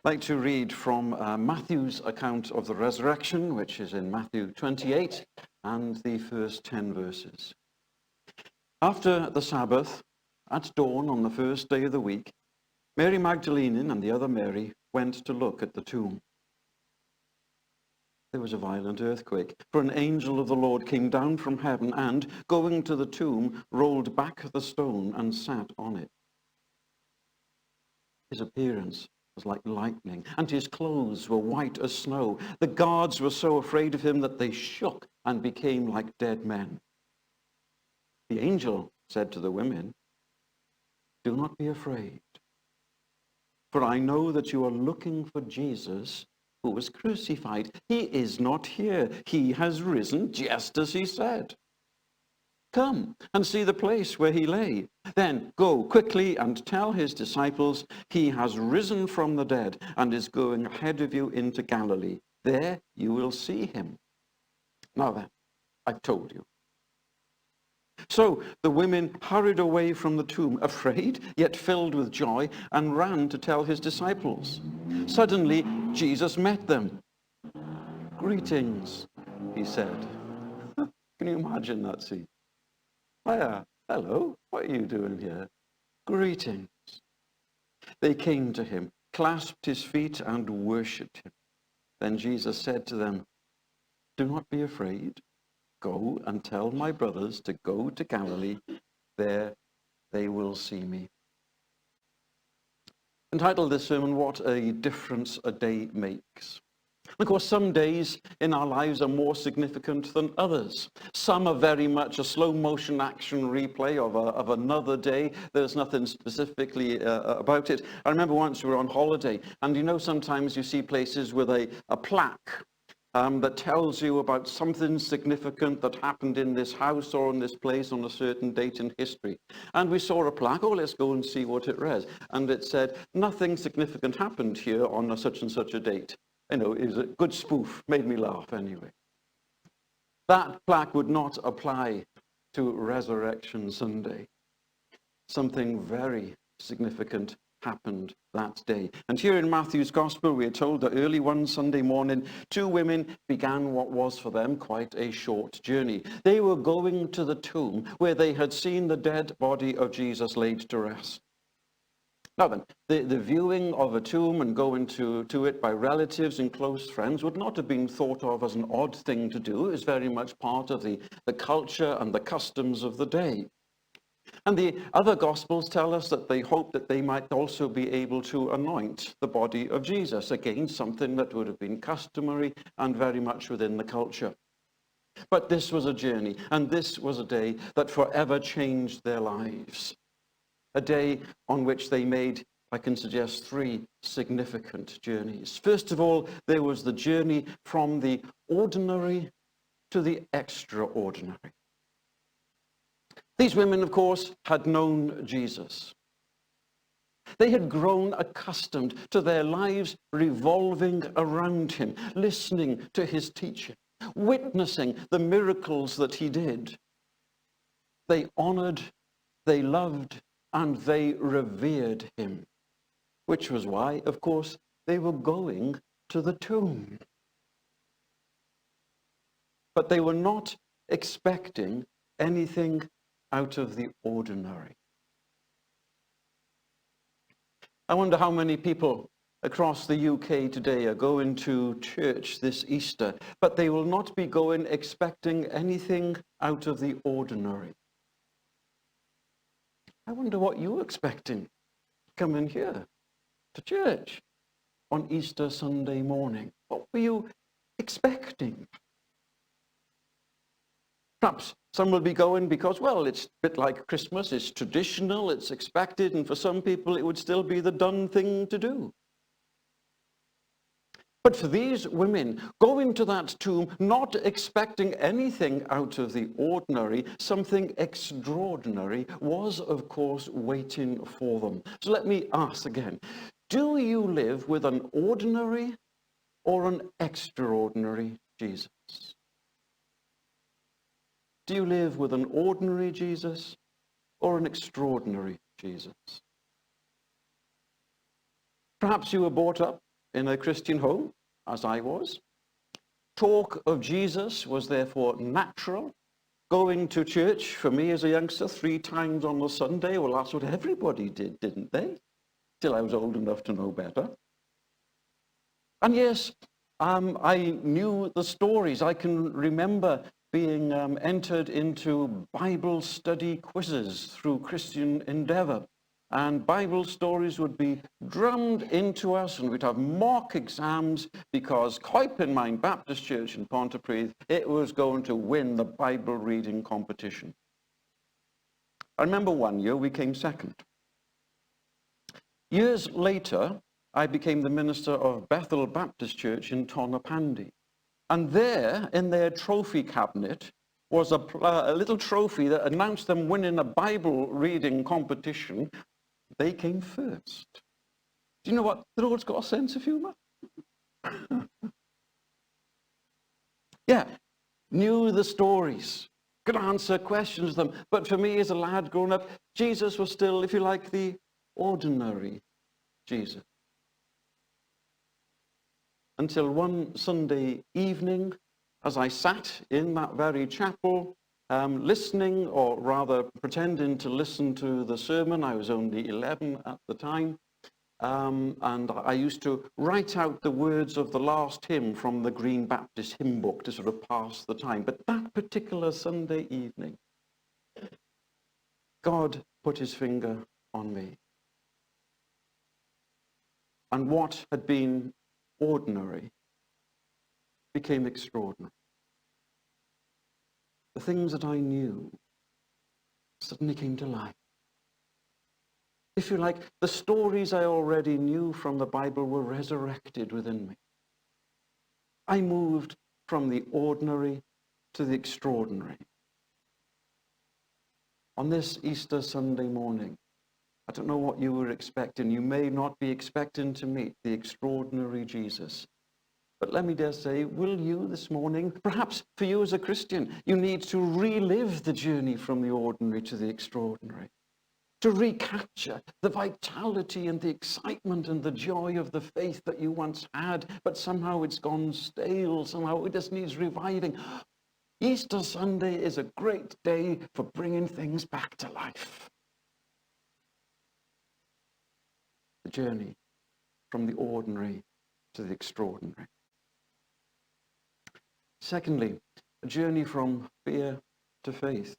I'd like to read from Matthew's account of the resurrection, which is in Matthew 28 and the first 10 verses. After the Sabbath, at dawn on the first day of the week, Mary Magdalene and the other Mary went to look at the tomb. There was a violent earthquake, for an angel of the Lord came down from heaven and, going to the tomb, rolled back the stone and sat on it. His appearance was like lightning, and his clothes were white as snow. The guards were so afraid of him that they shook and became like dead men. The angel said to the women, "Do not be afraid, for I know that you are looking for Jesus who was crucified. He is not here. He has risen just as he said. Come and see the place where he lay. Then go quickly and tell his disciples, he has risen from the dead and is going ahead of you into Galilee. There you will see him." Now then, I've told you. So the women hurried away from the tomb, afraid, yet filled with joy, and ran to tell his disciples. Suddenly, Jesus met them. "Greetings," he said. Can you imagine that scene? "Hiya, hello, what are you doing here?" "Greetings." They came to him, clasped his feet, and worshipped him. Then Jesus said to them, "Do not be afraid. Go and tell my brothers to go to Galilee. There they will see me." Entitled this sermon, "What a Difference a Day Makes." Of course, some days in our lives are more significant than others. Some are very much a slow motion action replay of another day. There's nothing specifically about it. I remember once we were on holiday, and sometimes you see places with a plaque that tells you about something significant that happened in this house or in this place on a certain date in history. And we saw a plaque, let's go and see what it read. And it said, "Nothing significant happened here on a such and such a date." It was a good spoof, made me laugh anyway. That plaque would not apply to Resurrection Sunday. Something very significant happened that day. And here in Matthew's Gospel, we are told that early one Sunday morning, two women began what was for them quite a short journey. They were going to the tomb where they had seen the dead body of Jesus laid to rest. Now then, the viewing of a tomb and going to it by relatives and close friends would not have been thought of as an odd thing to do. It was very much part of the culture and the customs of the day. And the other Gospels tell us that they hoped that they might also be able to anoint the body of Jesus. Again, something that would have been customary and very much within the culture. But this was a journey, and this was a day that forever changed their lives. A day on which they made, I can suggest, three significant journeys. First of all, there was the journey from the ordinary to the extraordinary. These women, of course, had known Jesus. They had grown accustomed to their lives revolving around him, listening to his teaching, witnessing the miracles that he did. They honored, they loved, and they revered him, which was why, of course, they were going to the tomb. But they were not expecting anything out of the ordinary. I wonder how many people across the UK today are going to church this Easter, but they will not be going expecting anything out of the ordinary. I wonder what you're expecting coming here to church on Easter Sunday morning. What were you expecting? Perhaps some will be going because, well, it's a bit like Christmas, it's traditional, it's expected, and for some people it would still be the done thing to do. But for these women, going to that tomb, not expecting anything out of the ordinary, something extraordinary was, of course, waiting for them. So let me ask again, do you live with an ordinary or an extraordinary Jesus? Do you live with an ordinary Jesus or an extraordinary Jesus? Perhaps you were brought up in a Christian home, as I was. Talk of Jesus was therefore natural. Going to church for me as a youngster 3 times on a Sunday, well, that's what everybody did, didn't they? Till I was old enough to know better. And yes, I knew the stories. I can remember being entered into Bible study quizzes through Christian Endeavour. And Bible stories would be drummed into us, and we'd have mock exams because Coipinmine Baptist Church in Pontypridd, it was going to win the Bible reading competition. I remember one year we came second. Years later, I became the minister of Bethel Baptist Church in Tonopandi. And there, in their trophy cabinet, was a little trophy that announced them winning a Bible reading competition. They came first. Do you know what? The Lord's got a sense of humor. Yeah, knew the stories, could answer questions to them. But for me as a lad growing up, Jesus was still, if you like, the ordinary Jesus. Until one Sunday evening, as I sat in that very chapel, listening, or rather pretending to listen to the sermon. I was only 11 at the time, and I used to write out the words of the last hymn from the Green Baptist hymn book to sort of pass the time. But that particular Sunday evening, God put his finger on me. And what had been ordinary became extraordinary. The things that I knew suddenly came to life. If you like, the stories I already knew from the Bible were resurrected within me. I moved from the ordinary to the extraordinary. On this Easter Sunday morning, I don't know what you were expecting. You may not be expecting to meet the extraordinary Jesus. But let me dare say, will you this morning, perhaps for you as a Christian, you need to relive the journey from the ordinary to the extraordinary, to recapture the vitality and the excitement and the joy of the faith that you once had, but somehow it's gone stale, somehow it just needs reviving. Easter Sunday is a great day for bringing things back to life. The journey from the ordinary to the extraordinary. Secondly, a journey from fear to faith.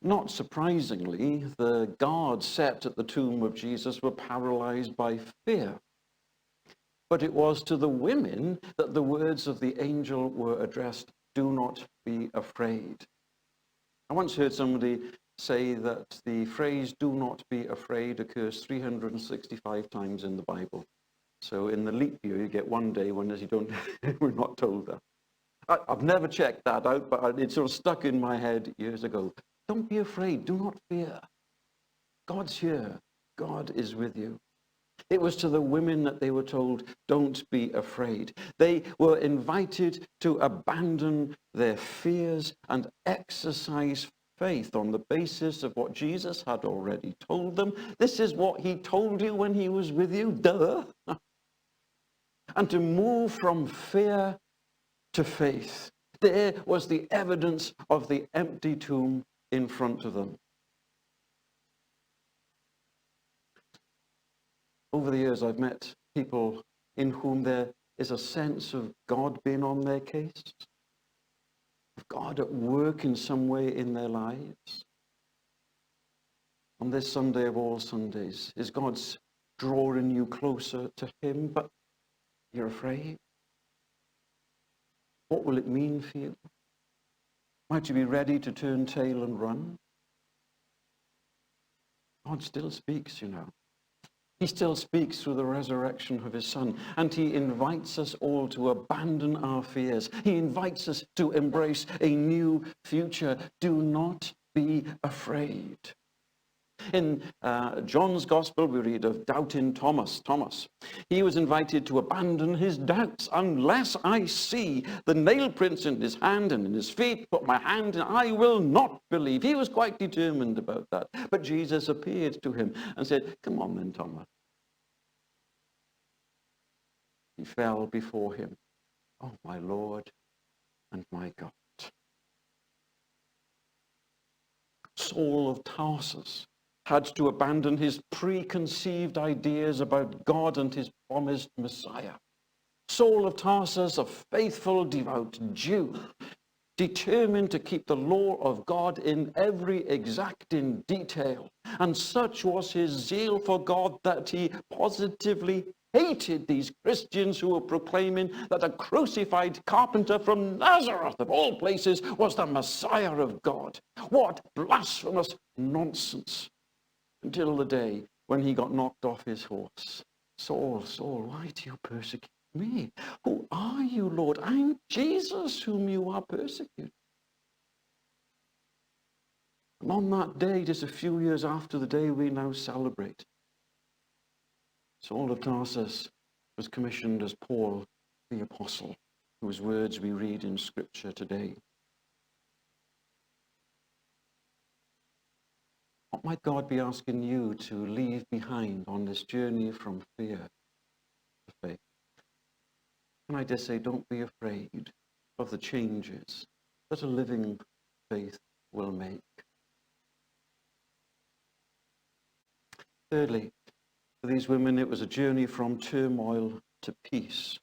Not surprisingly, the guards set at the tomb of Jesus were paralyzed by fear. But it was to the women that the words of the angel were addressed, "Do not be afraid." I once heard somebody say that the phrase "do not be afraid" occurs 365 times in the Bible. So in the leap year, you get one day when you don't, we're not told that. I've never checked that out, but it sort of stuck in my head years ago. Don't be afraid. Do not fear. God's here. God is with you. It was to the women that they were told, don't be afraid. They were invited to abandon their fears and exercise faith on the basis of what Jesus had already told them. This is what he told you when he was with you. Duh. And to move from fear to faith. There was the evidence of the empty tomb in front of them. Over the years, I've met people in whom there is a sense of God being on their case, of God at work in some way in their lives. On this Sunday of all Sundays, is God's drawing you closer to him, but you're afraid? What will it mean for you? Might you be ready to turn tail and run? God still speaks, you know. He still speaks through the resurrection of his Son, and he invites us all to abandon our fears. He invites us to embrace a new future. Do not be afraid. In John's Gospel, we read of doubting Thomas. He was invited to abandon his doubts. Unless I see the nail prints in his hand and in his feet, put my hand in, I will not believe. He was quite determined about that. But Jesus appeared to him and said, come on then, Thomas. he fell before him. Oh, my Lord and my God. Saul of Tarsus had to abandon his preconceived ideas about God and his promised Messiah. Saul of Tarsus, a faithful, devout Jew, determined to keep the law of God in every exacting detail. And such was his zeal for God that he positively hated these Christians who were proclaiming that a crucified carpenter from Nazareth, of all places, was the Messiah of God. What blasphemous nonsense! Until the day when he got knocked off his horse. Saul, Saul, why do you persecute me? Who are you, Lord? I'm Jesus whom you are persecuting. And on that day, just a few years after the day we now celebrate, Saul of Tarsus was commissioned as Paul the Apostle, whose words we read in Scripture today. What might God be asking you to leave behind on this journey from fear to faith? And I just say, don't be afraid of the changes that a living faith will make. Thirdly, for these women, it was a journey from turmoil to peace.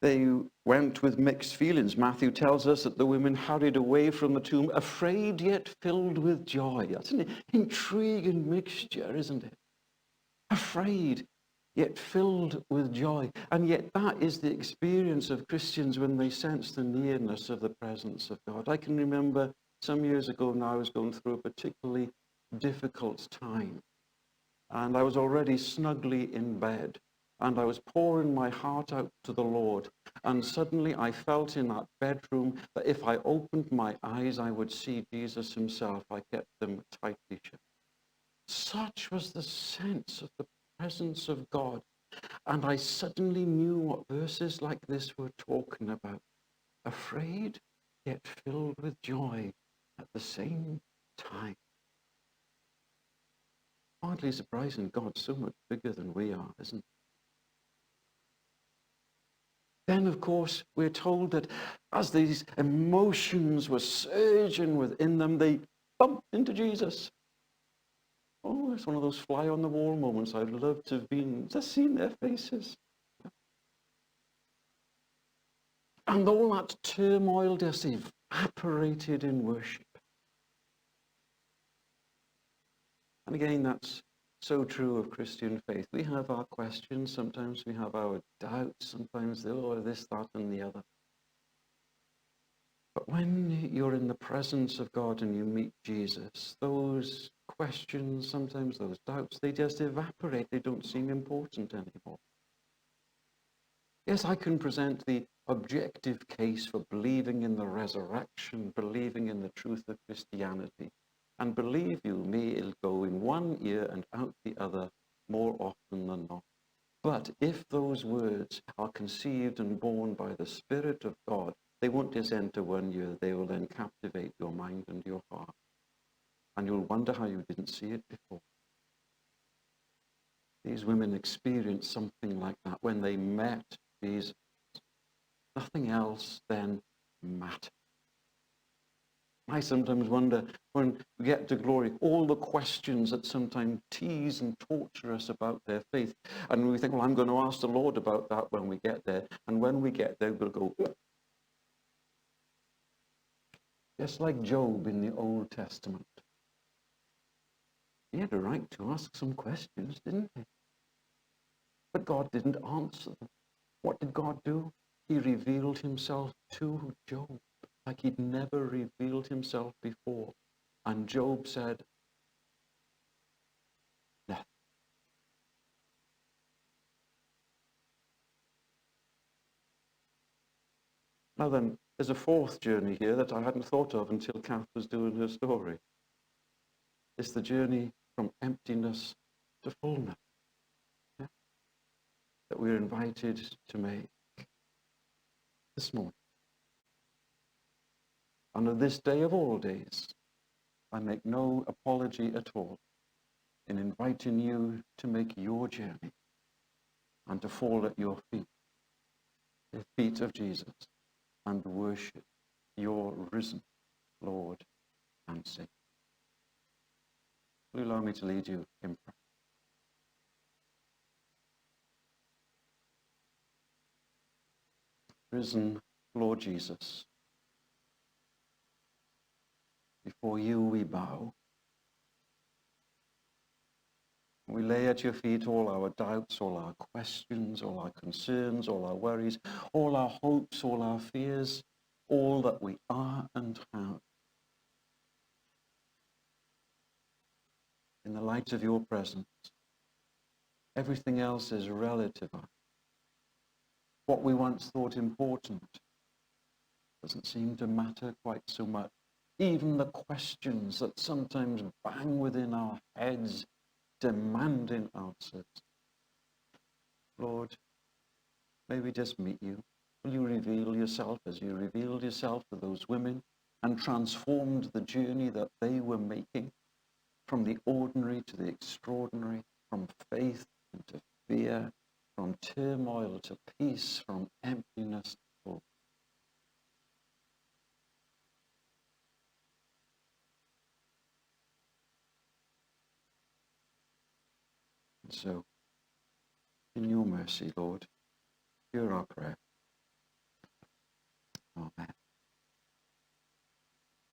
They went with mixed feelings. Matthew tells us that the women hurried away from the tomb, afraid yet filled with joy. That's an intriguing mixture, isn't it? Afraid yet filled with joy. And yet that is the experience of Christians when they sense the nearness of the presence of God. I can remember some years ago now I was going through a particularly difficult time. And I was already snugly in bed. And I was pouring my heart out to the Lord. And suddenly I felt in that bedroom that if I opened my eyes, I would see Jesus himself. I kept them tightly shut. Such was the sense of the presence of God. And I suddenly knew what verses like this were talking about. Afraid, yet filled with joy at the same time. Hardly surprising, God's so much bigger than we are, isn't it? Then, of course, we're told that as these emotions were surging within them, they bumped into Jesus. Oh, it's one of those fly-on-the-wall moments. I'd love to have been, just seen their faces. And all that turmoil just evaporated in worship. And again, that's so true of Christian faith. We have our questions, sometimes we have our doubts, sometimes this, that, and the other. But when you're in the presence of God and you meet Jesus, those questions, sometimes those doubts, they just evaporate. They don't seem important anymore. Yes, I can present the objective case for believing in the resurrection, believing in the truth of Christianity. And believe you me, it'll go in one ear and out the other more often than not. But if those words are conceived and born by the Spirit of God, they won't just enter one ear, they will then captivate your mind and your heart. And you'll wonder how you didn't see it before. These women experienced something like that when they met Jesus. Nothing else then mattered. I sometimes wonder, when we get to glory, all the questions that sometimes tease and torture us about their faith. And we think, well, I'm going to ask the Lord about that when we get there. And when we get there, we'll go, just like Job in the Old Testament. He had a right to ask some questions, didn't he? But God didn't answer them. What did God do? He revealed himself to Job like he'd never revealed himself before. And Job said, nothing. Now then, there's a fourth journey here that I hadn't thought of until Kath was doing her story. It's the journey from emptiness to fullness, yeah, that we're invited to make this morning. And on this day of all days, I make no apology at all in inviting you to make your journey. and to fall at your feet, the feet of Jesus, and worship your risen Lord and Savior. Will you allow me to lead you in prayer? Risen Lord Jesus, before you we bow. We lay at your feet all our doubts, all our questions, all our concerns, all our worries, all our hopes, all our fears, all that we are and have. In the light of your presence, everything else is relative. What we once thought important doesn't seem to matter quite so much. Even the questions that sometimes bang within our heads, demanding answers. Lord, may we just meet you. Will you reveal yourself as you revealed yourself to those women and transformed the journey that they were making from the ordinary to the extraordinary, from faith into fear, from turmoil to peace, from emptiness to full. And so, in your mercy, Lord, hear our prayer. Amen.